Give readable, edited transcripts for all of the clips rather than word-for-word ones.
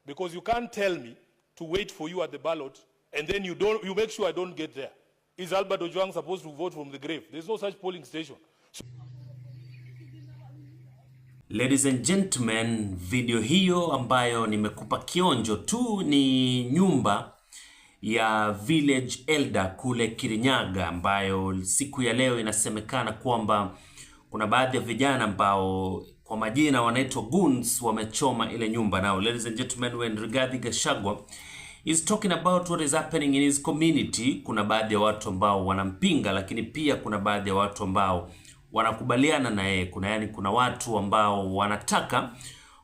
because you can't tell me to wait for you at the ballot and then you make sure I don't get there. Is Albert Ojwang supposed to vote from the grave? There's no such polling station. Ladies and gentlemen, video hiyo ambayo nimekupa kionjo tu ni nyumba ya village elder kule Kirinyaga, ambayo siku ya leo inasemekana kwamba kuna baadhi ya vijana ambao kwa majina wanaitwa goons wamechoma ile nyumba. Now ladies and gentlemen, when Rigathi Gachagua is talking about what is happening in his community, kuna baadhi ya watu ambao wanampinga, lakini pia kuna baadhi ya watu ambao wanakubaliana na yeye. Kuna watu ambao wanataka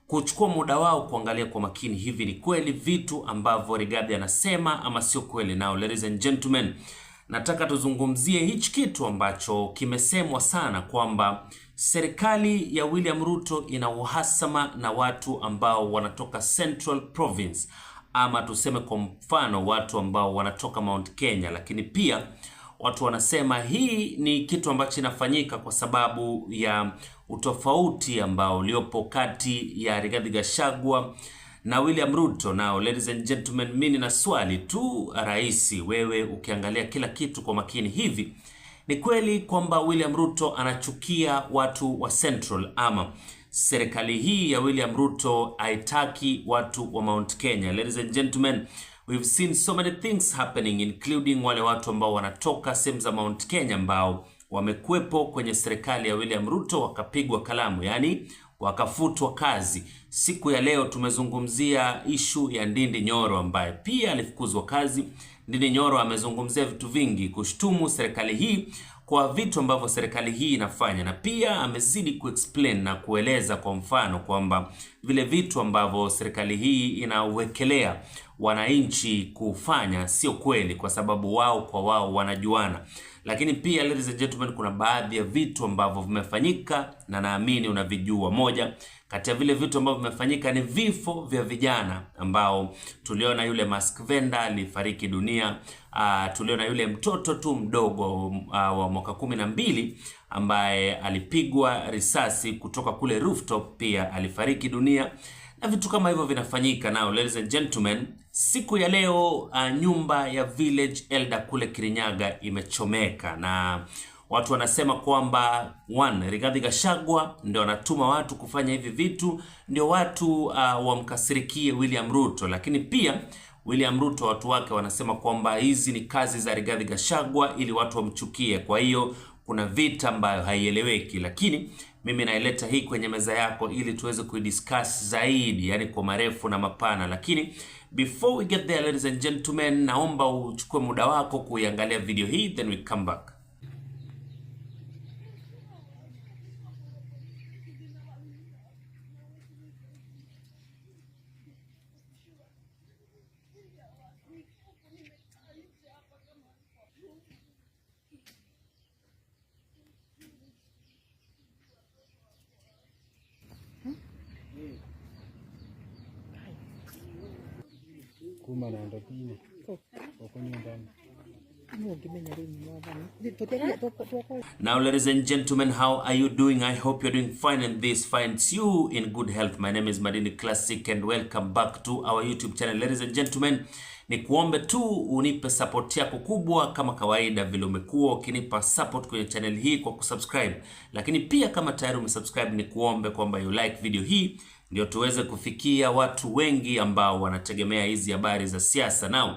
kuchukua muda wao kuangalia kwa makini hivi ni kweli vitu ambavyo Rigathi anasema ama sio kweli. Now ladies and gentlemen, nataka tuzungumzie hichi kitu ambacho kimesemwa sana kwamba serikali ya William Ruto ina uhasama na watu ambao wanatoka Central Province, ama tuseme kwa mfano watu ambao wanatoka Mount Kenya. Lakini pia watu wanasema hii ni kitu ambacho inafanyika kwa sababu ya utofauti ambao uliopo kati ya Rigathi Gachagua na William Ruto. Now ladies and gentlemen, mimi na swali tu rahisi, wewe ukiangalia kila kitu kwa makini hivi, ni kweli kwamba William Ruto anachukia watu wa Central, ama serikali hii ya William Ruto haitaki watu wa Mount Kenya? Ladies and gentlemen, we've seen so many things happening, including wale watu ambao wanatoka sehemu za Mount Kenya ambao wamekuepo kwenye serikali ya William Ruto wakapigwa kalamu, yani wakafutwa kazi. Siku ya leo tumezungumzia issue ya Ndindi Nyoro ambaye pia alifukuzwa kazi. Ndindi Nyoro amezungumzia vitu vingi kushtumu serikali hii kwa vitu ambavyo serikali hii inafanya, na pia amezidi kuexplain na kueleza kwa mfano kwamba vile vitu ambavyo serikali hii inawekelea wananchi kufanya sio kweli, kwa sababu wao kwa wao wanajuana. Lakini pia ladies and gentlemen, kuna baadhi ya vitu ambavyo vimefanyika na naamini unavijua. Moja kati ya vile vitu ambavyo vimefanyika ni vifo vya vijana ambao tuliona yule mask vendor alifariki dunia. Tuliona yule mtoto tu mdogo wa mwaka 12 ambaye alipigwa risasi kutoka kule rooftop, pia alifariki dunia, na vitu kama hivyo vinafanyika. Now ladies and gentlemen, siku ya leo nyumba ya village elder kule Kirinyaga imechomeka, na watu wanasema kwamba Rigathi Gachagua ndio anatuma watu kufanya hivi vitu, ndio watu wamkasirikie William Ruto. Lakini pia William Ruto watu wake wanasema kwamba hizi ni kazi za Rigathi Gachagua ili watu wamchukie. Kwa hiyo kuna vita ambayo haieleweki, lakini mimi naileta hii kwenye meza yako ili tuweze kuidiscuss zaidi, yani kwa marefu na mapana. Lakini before we get there ladies and gentlemen, naomba uchukue muda wako kuiangalia video hii, then we come back. Now ladies and gentlemen, how are you doing? I hope you're doing fine and this finds you in good health. My name is Madini Classic and welcome back to our YouTube channel. Ladies and gentlemen, ni kuombe tu unipe support yako kubwa kama kawaida vile umekuwa ukinipa support kwenye channel hii kwa kusubscribe. Lakini pia kama tayari umesubscribe, ni kuombe kwamba you like video hii ndio tuweze kufikia watu wengi ambao wanategemea hizi habari za siasa. Now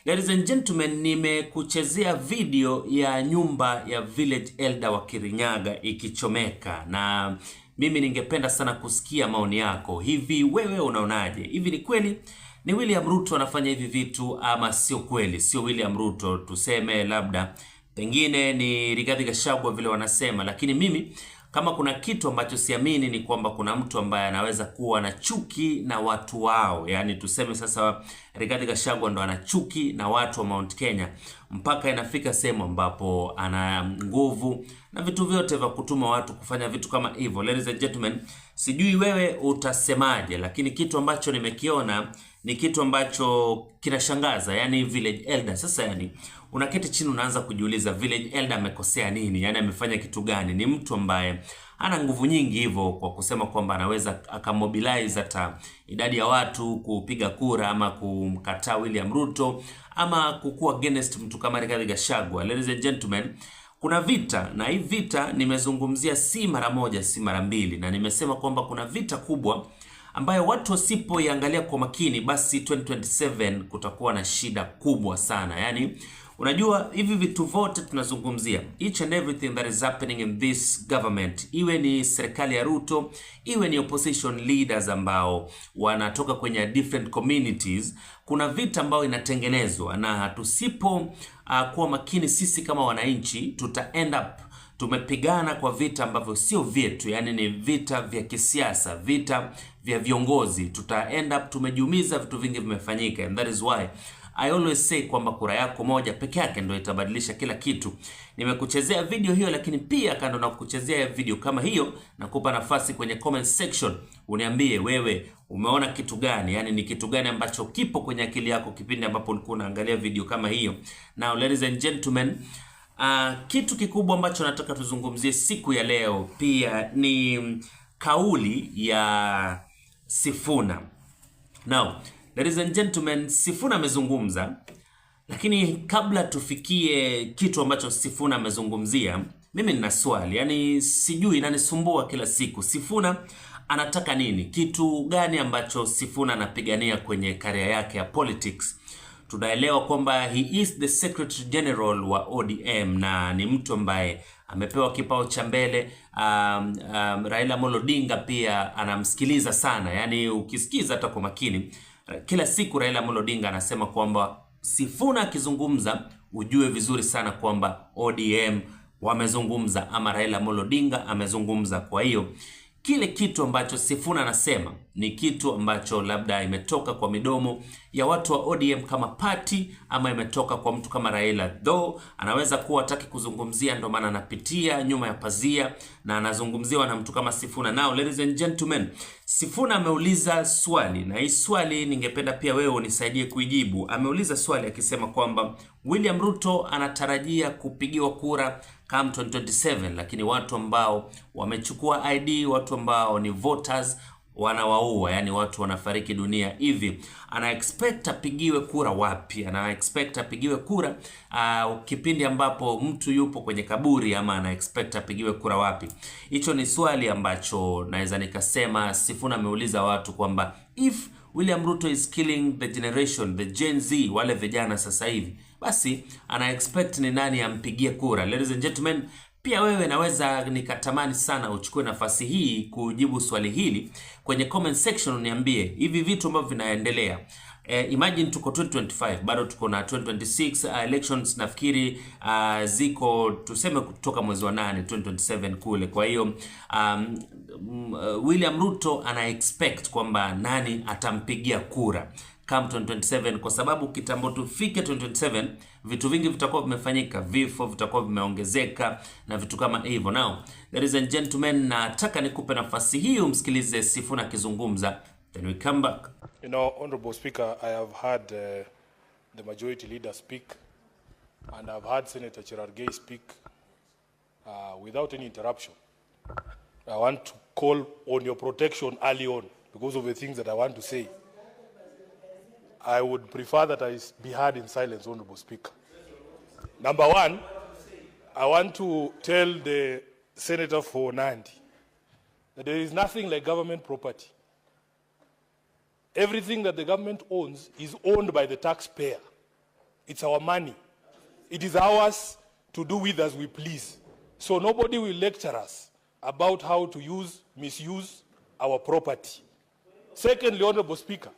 ladies and gentlemen, nimekuchezea video ya nyumba ya village elder wa Kirinyaga ikichomeka, na mimi ningependa sana kusikia maoni yako. Hivi wewe unaonaje? Hivi ni kweli ni William Ruto anafanya hivi vitu ama sio kweli? Sio William Ruto, tuseme labda pengine ni Rigathi Gachagua vile wanasema. Lakini mimi kama kuna kitu ambacho siamini ni kwamba kuna mtu ambaye anaweza kuwa na chuki na watu wao. Yani tuseme sasa Rigathi Gachagua ndo ana chuki na watu wa Mount Kenya, mpaka inafika sehemu ambapo ana nguvu na vitu vyote vya kutuma watu kufanya vitu kama hivyo. Ladies and gentlemen, sijui wewe utasemaje, lakini kitu ambacho nimekiona ni kitu ambacho kinashangaza. Yani village elder sasa, yani unaketi chini unaanza kujiuliza village elder amekosea nini? Yani amefanya kitu gani? Ni mtu ambaye ana nguvu nyingi hivyo kwa kusema kwamba anaweza akamobilize hata idadi ya watu kupiga kura ama kumkataa William Ruto ama kukua against mtu kama Rigathi Gachagua. Ladies and gentlemen, kuna vita, na hii vita nimezungumzia si mara moja si mara mbili, na nimesema kwamba kuna vita kubwa ambayo watu wasipoiangalia kwa makini basi 2027 kutakuwa na shida kubwa sana. Yani unajua hivi vitu vote tunazungumzia, each and everything that is happening in this government, iwe ni serikali ya Ruto, iwe ni opposition leaders ambao wanatoka kwenye different communities, kuna vita ambayo inatengenezwa, na tusipo kuwa makini sisi kama wananchi tuta end up tumepigana kwa vita ambavyo sio vyetu, yani ni vita vya kisiasa, vita vya viongozi. Tuta end up tumejumiza, vitu vingi vimefanyika, and that is why I always say kwamba kura yako moja peke yake ndio itabadilisha kila kitu. Nimekuchezea video hiyo, lakini pia kando na kukuchezea video kama hiyo, nakupa nafasi kwenye comment section uniambie wewe umeona kitu gani, yani ni kitu gani ambacho kipo kwenye akili yako kipindi ambapo ulikuwa unaangalia video kama hiyo. Now ladies and gentlemen, kitu kikubwa ambacho nataka tuzungumzie siku ya leo pia ni kauli ya Sifuna. Now ladies and gentlemen, Sifuna amezungumza, lakini kabla tufikie kitu ambacho Sifuna amezungumzia, mimi nina swali, yani sijui, inanisumbua kila siku. Sifuna anataka nini? Kitu gani ambacho Sifuna anapigania kwenye career yake ya politics? Tunaelewa kwamba he is the Secretary General wa ODM na ni mtu ambaye amepewa kipao cha mbele. Raila Amolo Odinga pia anamsikiliza sana, yani ukisikiza hata kwa makini kila siku Raila Amolo Odinga anasema kwamba Sifuna akizungumza ujue vizuri sana kwamba ODM wamezungumza ama Raila Amolo Odinga amezungumza. Kwa hiyo kile kitu ambacho Sifuna anasema ni kitu ambacho labda imetoka kwa midomo ya watu wa ODM kama party ama imetoka kwa mtu kama Raila, though anaweza kuwa hataki kuzungumzia, ndio maana anapitia nyuma ya pazia na anazungumziwa na mtu kama Sifuna. Now ladies and gentlemen, Sifuna ameuliza swali, na hii swali ningependa pia wewe unisaidie kuijibu. Ameuliza swali akisema kwamba William Ruto anatarajia kupigiwa kura kama 2027, lakini watu ambao wamechukua ID, watu ambao ni voters wanawaua, yani watu wanafariki dunia hivi. Ana expect apigiwe kura wapi? Ana expect apigiwe kura kipindi ambapo mtu yupo kwenye kaburi, ama ana expect apigiwe kura wapi? Hicho ni swali ambacho naweza nikasema Sifuna ameuliza watu kwamba if William Ruto is killing the generation, the Gen Z, wale vijana sasa hivi, basi ana expect ni nani ampigie kura? Ladies and gentlemen, pia wewe naweza nikatamani sana uchukue nafasi hii kujibu swali hili kwenye comment section, uniambie hivi vitu ambavyo vinaendelea. Imagine tuko 2025, bado tuko na 2026 elections, nafikiri ziko tuseme kutoka mwezi wa 8 2027 kule. Kwa hiyo William Ruto ana expect kwamba nani atampigia kura come 2027, kwa sababu kitambo tufike 2027 vitu vingi vitakuwa vimefanyika, vifo vitakuwa vimeongezeka na vitu kama hivyo. Now ladies and gentlemen, nataka nikupe nafasi hii umsikilize Sifuna akizungumza, then we come back. You know, Honorable Speaker, I have heard the majority leader speak, and I've heard Senator Cherargei speak without any interruption. I want to call on your protection early on because of the things that I want to say. I would prefer that I be heard in silence, Honorable Speaker. Number one, I want to tell the Senator for Nandi that there is nothing like government property. Everything that the government owns is owned by the taxpayer. It's our money. It is ours to do with as we please. So nobody will lecture us about how to misuse our property. Secondly, Honorable Speaker,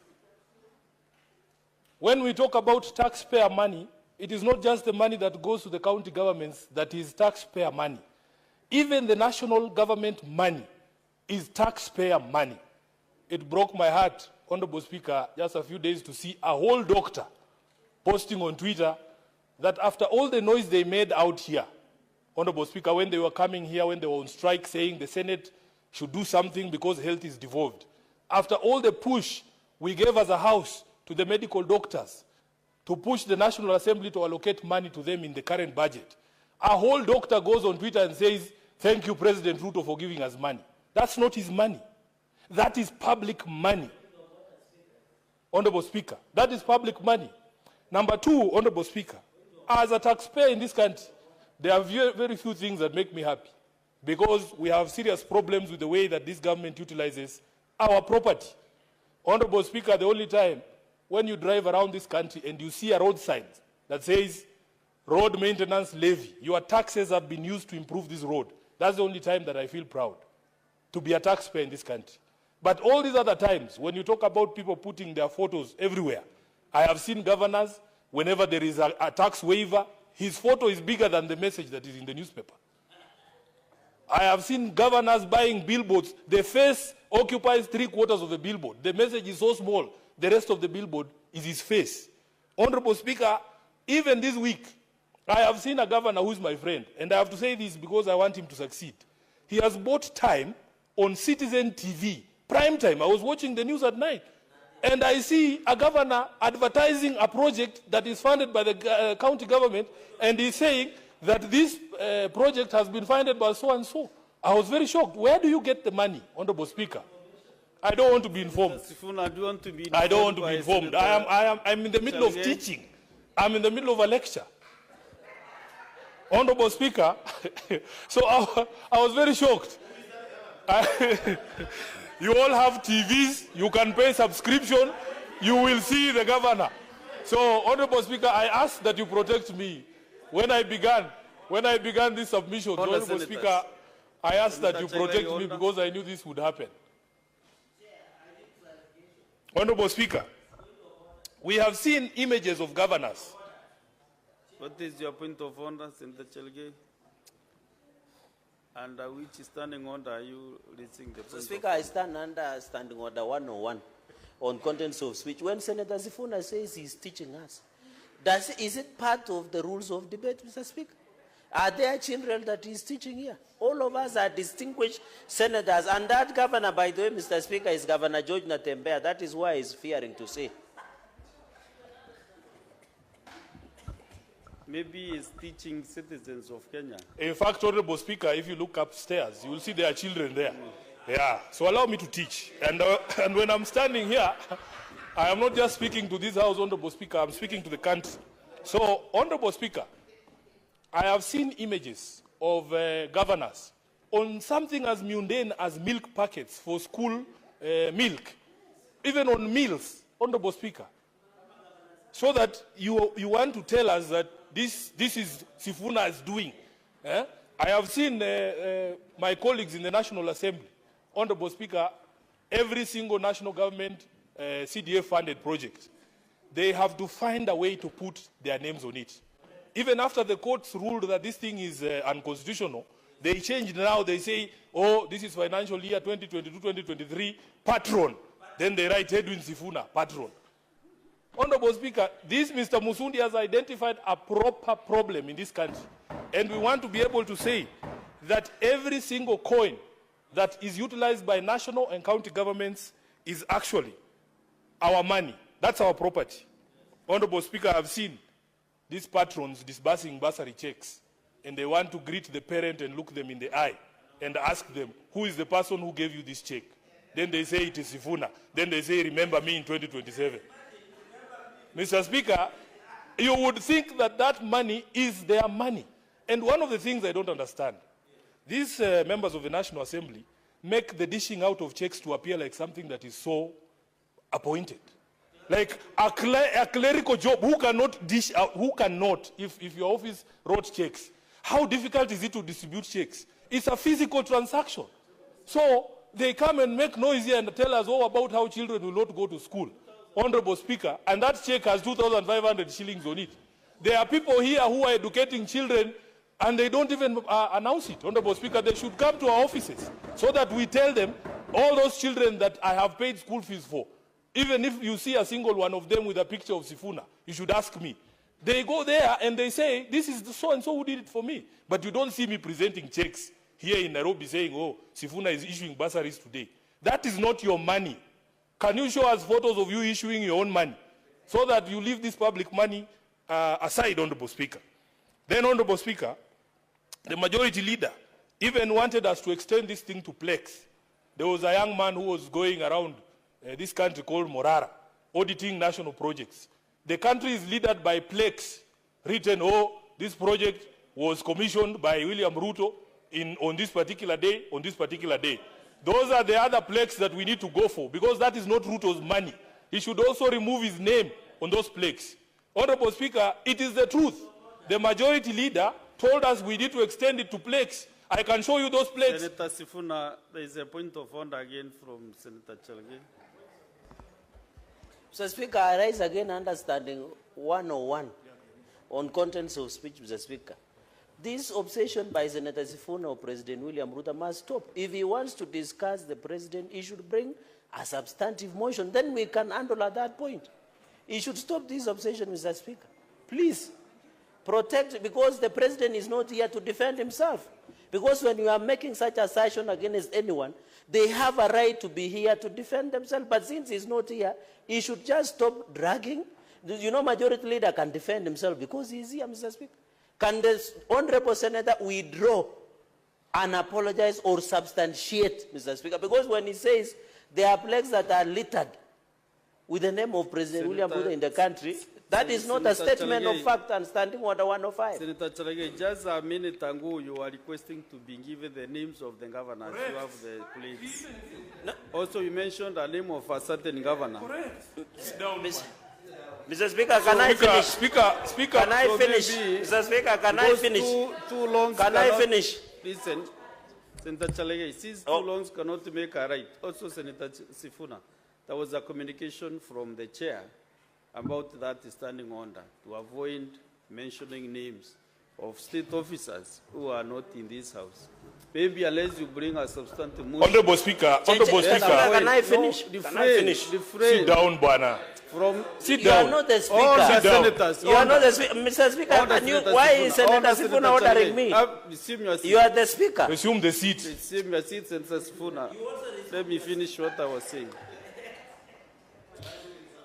when we talk about taxpayer money, it is not just the money that goes to the county governments that is taxpayer money. Even the national government money is taxpayer money. It broke my heart, Honorable Speaker, just a few days to see a whole doctor posting on Twitter that after all the noise they made out here, Honorable Speaker, when they were coming here, when they were on strike saying the Senate should do something because health is devolved, after all the push we gave as a house to the medical doctors to push the National Assembly to allocate money to them in the current budget, a whole doctor goes on Twitter and says Thank you, President Ruto, for giving us money. That's not his money. That is public money. Honorable Speaker, that is public money. Number two, Honorable Speaker, as a taxpayer in this country, there are very few things that make me happy because we have serious problems with the way that this government utilizes our property. Honorable Speaker, the only time when you drive around this country and you see a road sign that says road maintenance levy, your taxes have been used to improve this road. That's the only time that I feel proud to be a taxpayer in this country. But all these other times, when you talk about people putting their photos everywhere, I have seen governors, whenever there is a tax waiver, his photo is bigger than the message that is in the newspaper. I have seen governors buying billboards. The face occupies 3/4 of the billboard. The message is so small, the rest of the billboard is his face. Honorable Speaker, even this week, I have seen a governor who is my friend, and I have to say this because I want him to succeed. He has bought time on Citizen TV, prime time. I was watching the news at night, and I see a governor advertising a project that is funded by the county government, and he's saying that this project has been funded by so-and-so. I was very shocked. Where do you get the money, Honorable Speaker? I don't want to be informed. Sifuna, do you want to be informed? I don't want to be informed. I'm in the middle of teaching. I'm in the middle of a lecture. Honorable Speaker, so I was very shocked. You all have TVs, you can pay subscription, you will see the governor. So, Honorable Speaker, I ask that you protect me. When I began this submission, Honorable Speaker, I asked that you protect me because I knew this would happen. Honorable Speaker, we have seen images of governors. What is your point of order, Senator Chelgei? Under which standing order are you reaching the point? Speaker, I stand under standing order 101 on contents of speech. When Senator Sifuna says he's teaching us, is it part of the rules of debate, Mr. Speaker? Are there children that he's teaching here? All of us are distinguished senators, and that governor, by the way, Mr. Speaker, is Governor George Natembea. That is why he's fearing to say. Maybe he's teaching citizens of Kenya. In fact, Honorable Speaker, if you look upstairs, you will see there are children there. Yeah, so allow me to teach. And when I'm standing here, I am not just speaking to this House, Honorable Speaker, I'm speaking to the country. So, Honorable Speaker, I have seen images of governors on something as mundane as milk packets for school milk, even on meals, Honorable Speaker. So that you want to tell us that this is Sifuna is doing. I have seen my colleagues in the National Assembly, Honorable Speaker, every single national government CDF-funded project, they have to find a way to put their names on it. Even after the courts ruled that this thing is unconstitutional, they changed now. They say, oh, this is financial year 2022-2023, patron. Then they write Edwin Sifuna, patron. Honorable Speaker, this Mr. Musundi has identified a proper problem in this country. And we want to be able to say that every single coin that is utilized by national and county governments is actually our money. That's our property. Honorable Speaker, I've seen these patrons disbursing bursary checks, and they want to greet the parent and look them in the eye and ask them, who is the person who gave you this check? Then they say it is Sifuna. Then they say, remember me in 2027. Mr. Speaker, you would think that that money is their money. And one of the things I don't understand, these members of the National Assembly make the dishing out of checks to appear like something that is so appointed. Like a clerical job, who cannot dish out, who cannot, if your office wrote checks, how difficult is it to distribute checks? It's a physical transaction. So they come and make noise here and tell us all about how children will not go to school. Honorable Speaker, and that check has 2,500 shillings on it. There are people here who are educating children and they don't even announce it. Honorable Speaker, they should come to our offices so that we tell them all those children that I have paid school fees for. Even if you see a single one of them with a picture of Sifuna, you should ask me. They go there and they say, this is the so-and-so who did it for me. But you don't see me presenting checks here in Nairobi saying, oh, Sifuna is issuing bursaries today. That is not your money. Can you show us photos of you issuing your own money so that you leave this public money aside, Honorable Speaker? Then, Honorable Speaker, the majority leader even wanted us to extend this thing to Plex. There was a young man who was going around this country called Morara, auditing national projects. The country is led by Plex, written, oh, this project was commissioned by William Ruto on this particular day, on this particular day. Those are the other Plex that we need to go for, because that is not Ruto's money. He should also remove his name on those Plex. Honorable Speaker, it is the truth. The majority leader told us we need to extend it to Plex. I can show you those Plex. Senator Sifuna, there is a point of order again from Senator Chalge. Mr. Speaker, I rise again understanding 101 on contents of speech, Mr. Speaker. This obsession by Senator Sifuna or President William Ruto must stop. If he wants to discuss the president, he should bring a substantive motion. Then we can handle at that point. He should stop this obsession, Mr. Speaker. Please, protect, because the president is not here to defend himself. Because when you are making such assertion against anyone, they have a right to be here to defend themselves. But since he's not here, he should just stop dragging. You know, majority leader can defend himself because he's here, Mr. Speaker. Can the honorable senator withdraw and apologize or substantiate, Mr. Speaker? Because when he says there are plaques that are littered with the name of President William Ruto in the country, that is not a statement of fact and standing order 105. Senator Chalage, just a minute ago, you are requesting to be given the names of the governors. You have the plates. No. Also, you mentioned the name of a certain governor. Sit down, Mr. Speaker, can I finish? Speaker, can I finish? Mr. Speaker, can I finish? Too long. Can I finish? Listen, Senator Chalage, since too long cannot make a right. Also, Senator Sifuna, there was a communication from the chair about that standing order to avoid mentioning names of state officers who are not in this house. Maybe unless you bring a substantive motion. Honorable Speaker, Honorable Speaker. Can I finish? No, can I finish? Sit down, Bwana. Sit down. You are not the Speaker. All the senators. You are not the Speaker. Mr. Speaker, why is Senator Sifuna ordering me? You are the Speaker. Resume the seat. Resume your seat, Senator Sifuna. Let me finish what I was saying.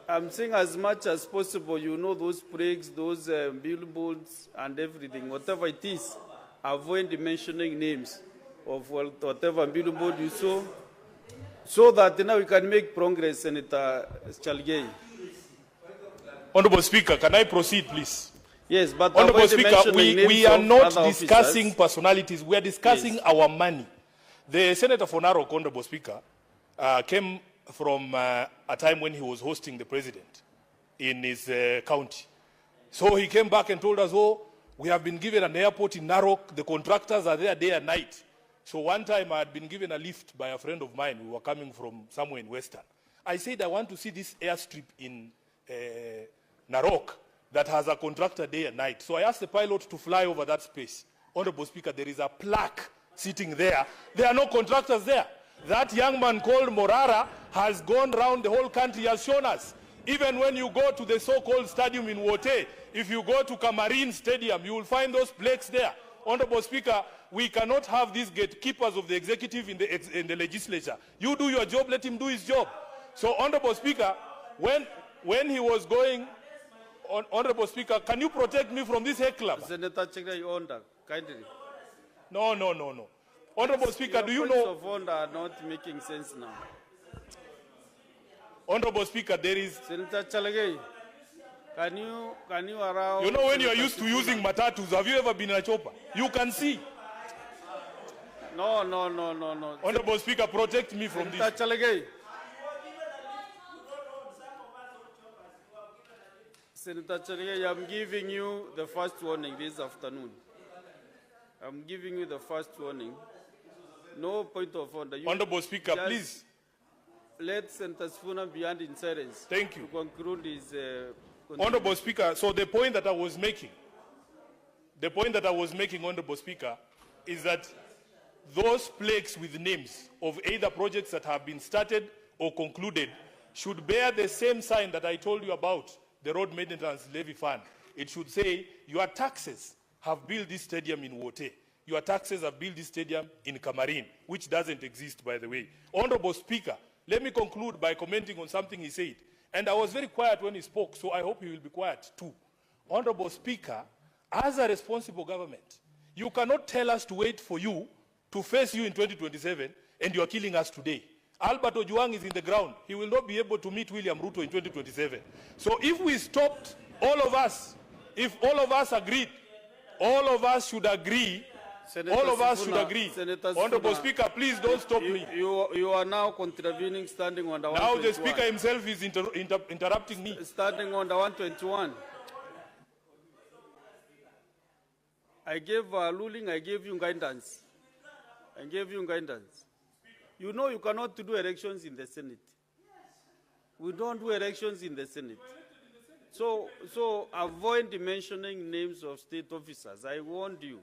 I'm saying as much as possible, you know, those plaques, those billboards and everything, whatever it is, avoid mentioning names of whatever billboard you saw, so that now we can make progress, Senator Chalge. Honorable Speaker, can I proceed, please? Yes, but Honorable Speaker, we are not discussing personalities. We are discussing our money. The Senator for Narok, Honorable Speaker, came from a time when he was hosting the president in his county. So he came back and told us, oh, we have been given an airport in Narok. The contractors are there day and night. So one time I had been given a lift by a friend of mine. We were coming from somewhere in Western. I said, I want to see this airstrip in Narok that has a contractor day and night. So I asked the pilot to fly over that space. Honorable Speaker, there is a plaque sitting there. There are no contractors there. That young man called Morara has gone around the whole country, has shown us. Even when you go to the so-called stadium in Wote, if you go to Camarine Stadium, you will find those plaques there. Honorable Speaker, we cannot have these gatekeepers of the executive in the legislature. You do your job, let him do his job. So, Honorable Speaker, when he was going, Honorable Speaker, can you protect me from this heck club? Senator Chalge, order, kindly. No. Honorable Speaker, do you know? Of order are not making sense now. Honorable Speaker, there is. Senator Chalge, can you allow? You know, when you are used to using matatus, have you ever been in a chopper? You can see. No. Honorable Speaker, protect me from this. Senator Chalge. Senator Chalge, I'm giving you the first warning this afternoon. I'm giving you the first warning. No point of order. Honorable Speaker, please. Let Senator Sifuna be in silence. Thank you. To conclude his... Honorable Speaker, so the point that I was making, Honorable Speaker, is that those plaques with names of either projects that have been started or concluded should bear the same sign that I told you about, the Road Maintenance Levy Fund. It should say, your taxes have built this stadium in Wote. Your taxes have built this stadium in Camarine, which doesn't exist, by the way. Honorable Speaker, let me conclude by commenting on something he said. And I was very quiet when he spoke, so I hope he will be quiet too. Honorable Speaker, as a responsible government, you cannot tell us to wait for you to face you in 2027, and you are killing us today. Albert Ojwang is in the ground. He will not be able to meet William Ruto in 2027. So if we stopped, all of us, if all of us agreed, all of us should agree. Senator All of us Sifuna, should agree. Senator Honorable Sifuna, Speaker, please don't stop me. You are now contravening standing under Now 121. the Speaker himself is interrupting me. Standing under 121. I gave a ruling, I gave you guidance. I gave you guidance. You know you cannot do elections in the Senate. We don't do elections in the Senate. So avoid mentioning names of state officers. I warned you.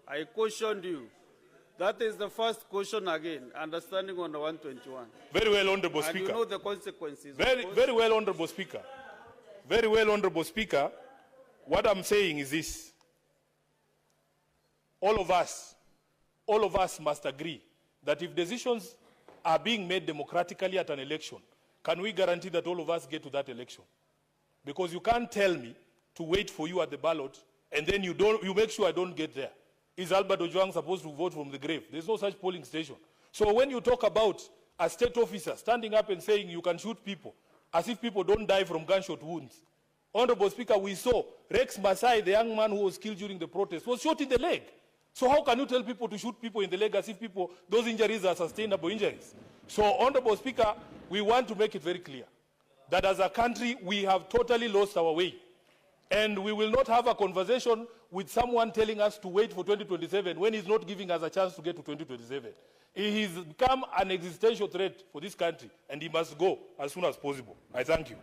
I cautioned you. That is the first caution again, understanding on the 121. Very well, Honorable Speaker. And you know the consequences. Very well, Honorable Speaker. Very well, Honorable Speaker. What I'm saying is this. All of us must agree that if decisions are being made democratically at an election, can we guarantee that all of us get to that election? Because you can't tell me to wait for you at the ballot and then you make sure I don't get there. Is Albert Ojwang supposed to vote from the grave? There's no such polling station. So when you talk about a state officer standing up and saying you can shoot people, as if people don't die from gunshot wounds. Honorable Speaker, we saw Rex Masai, the young man who was killed during the protest, was shot in the leg. So how can you tell people to shoot people in the leg as if those injuries are sustainable injuries? So, Honorable Speaker, we want to make it very clear that as a country, we have totally lost our way. And we will not have a conversation with someone telling us to wait for 2027 when he's not giving us a chance to get to 2027. He has become an existential threat for this country, and he must go as soon as possible. I thank you.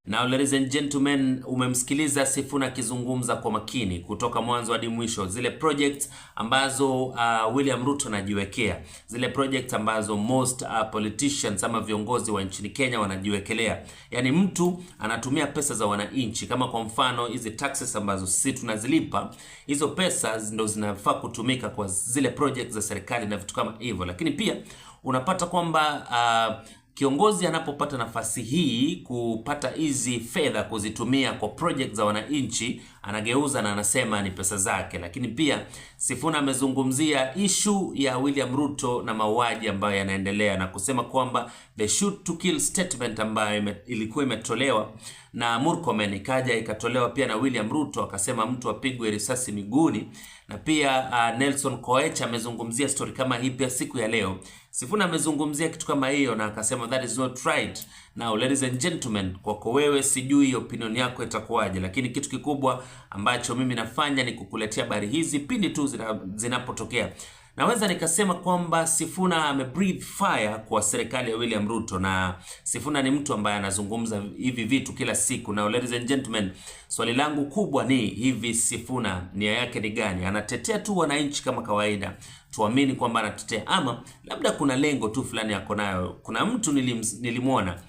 Now, ladies and gentlemen, umemsikiliza Sifuna akizungumza kwa makini kutoka mwanzo hadi mwisho. Zile projects ambazo William Ruto anajiwekea, zile projects ambazo most politicians ama viongozi wa nchini Kenya wanajiwekelea. Yani mtu anatumia pesa za wananchi, kama kwa mfano hizi taxes ambazo sisi tunazilipa, hizo pesa ndo zinafaa kutumika kwa zile projects za serikali na vitu kama hivyo. Lakini pia unapata kwamba kiongozi anapopata nafasi hii kupata hizi fedha kuzitumia kwa project za wananchi, anageuza na anasema ni pesa zake. Lakini pia Sifuna amezungumzia issue ya William Ruto na mauaji ambayo yanaendelea na kusema kwamba the shoot to kill statement ambayo ilikuwa imetolewa na Murkomen ikaja ikatolewa pia na William Ruto, akasema mtu apigwe risasi miguuni. Na pia Nelson Koech amezungumzia story kama hii pia siku ya leo. Sifuna amezungumzia kitu kama hiyo na akasema that is not right. Now, ladies and gentlemen, kwako wewe sijui opinion yako itakuwaje, lakini kitu kikubwa ambacho mimi nafanya ni kukuletea habari hizi pindi tu zinapotokea. Naweza nikasema kwamba Sifuna breathe fire kwa serikali ya William Ruto, na Sifuna ni mtu ambaye anazungumza hivi vitu kila siku. Na ladies and gentlemen, swali langu kubwa ni hivi, Sifuna nia yake ni gani? Anatetea tu wananchi kama kawaida, tuamini kwamba anatetea, ama labda kuna lengo tu fulani yako nayo? Kuna mtu nilimwona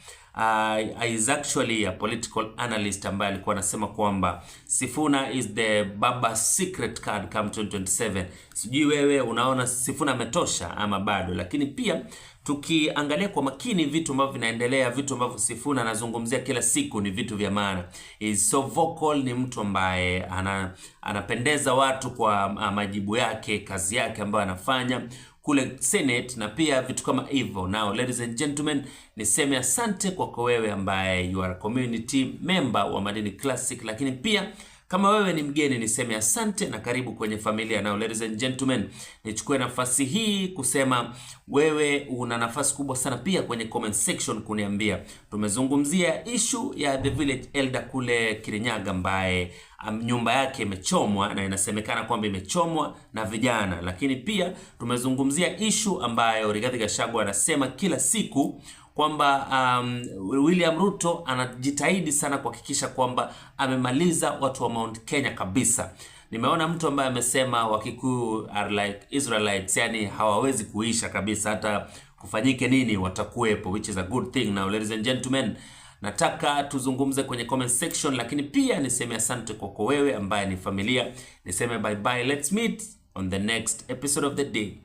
is actually a political analyst ambaye alikuwa anasema kwamba Sifuna is the baba secret card come 2027. Sijui wewe unaona Sifuna ametosha ama bado? Lakini pia tukiangalia kwa makini vitu ambavyo vinaendelea, vitu ambavyo Sifuna anazungumzia kila siku ni vitu vya maana. Is so vocal, ni mtu ambaye anapendeza watu kwa majibu yake, kazi yake ambayo anafanya kule Senate na pia vitu kama hivyo. Now, ladies and gentlemen, niseme asante kwako wewe ambaye you are a community member wa Madini Classic, lakini pia kama wewe ni mgeni niseme asante na karibu kwenye familia. Now, ladies and gentlemen, nichukue nafasi hii kusema wewe una nafasi kubwa sana pia kwenye comment section kuniambia. Tumezungumzia issue ya the village elder kule Kirinyaga ambaye nyumba yake imechomwa na inasemekana kwamba imechomwa na vijana. Lakini pia tumezungumzia issue ambayo Rigathi Gachagua anasema kila siku kwamba William Ruto anajitahidi sana kuhakikisha kwamba amemaliza watu wa Mount Kenya kabisa. Nimeona mtu ambaye amesema Wakikuyu are like Israelites, yani hawawezi kuisha kabisa, hata kufanyike nini watakuwepo, which is a good thing. Now, ladies and gentlemen, nataka tuzungumze kwenye comment section, lakini pia niseme asante kwako wewe ambaye ni familia. Niseme bye bye, let's meet on the next episode of the day.